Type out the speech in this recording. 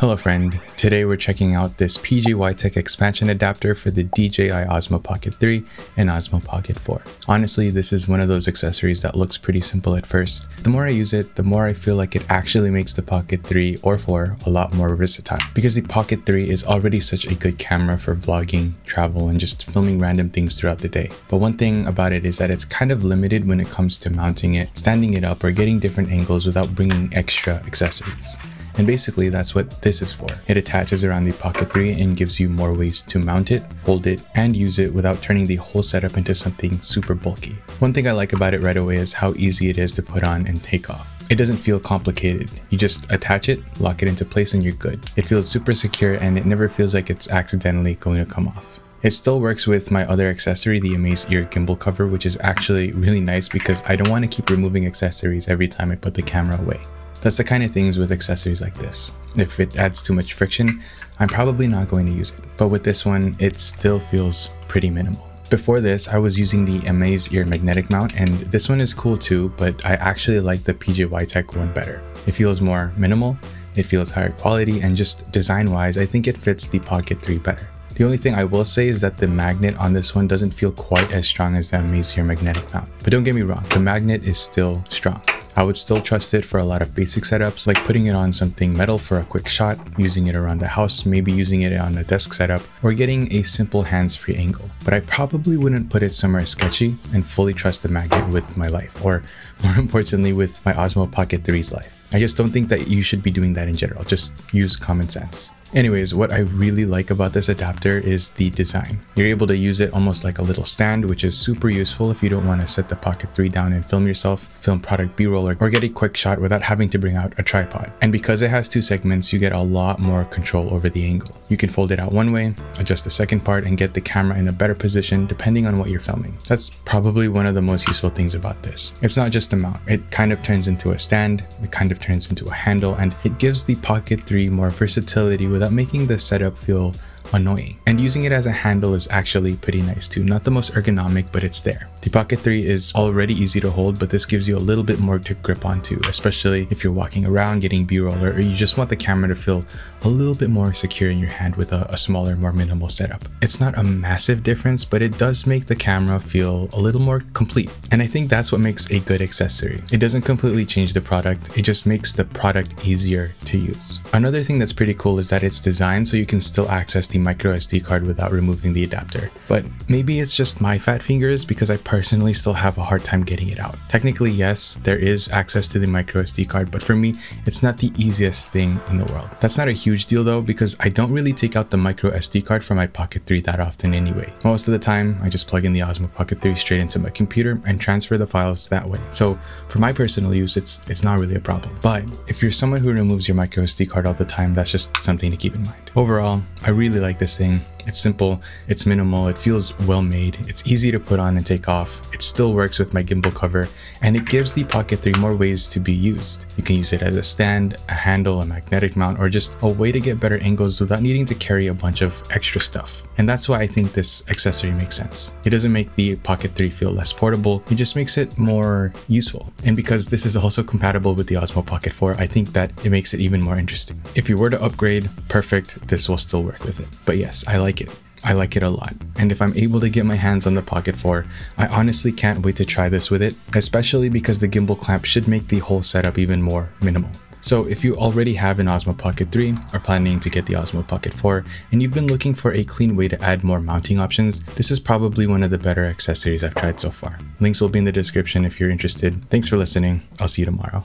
Hello friend, today we're checking out this PGYTECH Expansion Adapter for the DJI Osmo Pocket 3 and Osmo Pocket 4. Honestly, this is one of those accessories that looks pretty simple at first. The more I use it, the more I feel like it actually makes the Pocket 3 or 4 a lot more versatile. Because the Pocket 3 is already such a good camera for vlogging, travel, and just filming random things throughout the day. But one thing about it is that it's kind of limited when it comes to mounting it, standing it up, or getting different angles without bringing extra accessories. And basically that's what this is for. It attaches around the Pocket 3 and gives you more ways to mount it, hold it, and use it without turning the whole setup into something super bulky. One thing I like about it right away is how easy it is to put on and take off. It doesn't feel complicated. You just attach it, lock it into place, and you're good. It feels super secure and it never feels like it's accidentally going to come off. It still works with my other accessory, the Amaze Ear gimbal cover, which is actually really nice because I don't want to keep removing accessories every time I put the camera away. That's the kind of things with accessories like this. If it adds too much friction, I'm probably not going to use it. But with this one, it still feels pretty minimal. Before this, I was using the Amaze Ear magnetic mount, and this one is cool too, but I actually like the PGYTECH one better. It feels more minimal, it feels higher quality, and just design-wise, I think it fits the Pocket 3 better. The only thing I will say is that the magnet on this one doesn't feel quite as strong as the Amaze Ear magnetic mount. But don't get me wrong, the magnet is still strong. I would still trust it for a lot of basic setups, like putting it on something metal for a quick shot, using it around the house, maybe using it on a desk setup, or getting a simple hands-free angle. But I probably wouldn't put it somewhere sketchy and fully trust the magnet with my life, or more importantly with my Osmo Pocket 3's life. I just don't think that you should be doing that in general, just use common sense. Anyways, what I really like about this adapter is the design. You're able to use it almost like a little stand, which is super useful if you don't want to set the Pocket 3 down and film yourself, film product b-roll, or get a quick shot without having to bring out a tripod. And because it has two segments, you get a lot more control over the angle. You can fold it out one way, adjust the second part, and get the camera in a better position depending on what you're filming. That's probably one of the most useful things about this. It's not just a mount, it kind of turns into a stand, it kind of turns into a handle, and it gives the Pocket 3 more versatility without making the setup feel annoying. And using it as a handle is actually pretty nice too. Not the most ergonomic, but it's there. The Pocket 3 is already easy to hold, but this gives you a little bit more to grip onto, especially if you're walking around getting b-roll, or you just want the camera to feel a little bit more secure in your hand with a smaller, more minimal setup. It's not a massive difference, but it does make the camera feel a little more complete. And I think that's what makes a good accessory. It doesn't completely change the product, it just makes the product easier to use. Another thing that's pretty cool is that it's designed so you can still access the micro SD card without removing the adapter. But maybe it's just my fat fingers because I personally still have a hard time getting it out. Technically, yes, there is access to the micro SD card, but for me, it's not the easiest thing in the world. That's not a huge deal though, because I don't really take out the micro SD card from my Pocket 3 that often anyway. Most of the time, I just plug in the Osmo Pocket 3 straight into my computer and transfer the files that way. So for my personal use, it's not really a problem. But if you're someone who removes your micro SD card all the time, that's just something to keep in mind. Overall, I really like this thing. It's simple, it's minimal, it feels well made, it's easy to put on and take off, it still works with my gimbal cover, and it gives the Pocket 3 more ways to be used. You can use it as a stand, a handle, a magnetic mount, or just a way to get better angles without needing to carry a bunch of extra stuff. And that's why I think this accessory makes sense. It doesn't make the Pocket 3 feel less portable, it just makes it more useful. And because this is also compatible with the Osmo Pocket 4, I think that it makes it even more interesting. If you were to upgrade, perfect, this will still work with it. But yes, I like it. I like it a lot. And if I'm able to get my hands on the Pocket 4, I honestly can't wait to try this with it, especially because the gimbal clamp should make the whole setup even more minimal. So if you already have an Osmo Pocket 3, are planning to get the Osmo Pocket 4, and you've been looking for a clean way to add more mounting options, this is probably one of the better accessories I've tried so far. Links will be in the description if you're interested. Thanks for listening. I'll see you tomorrow.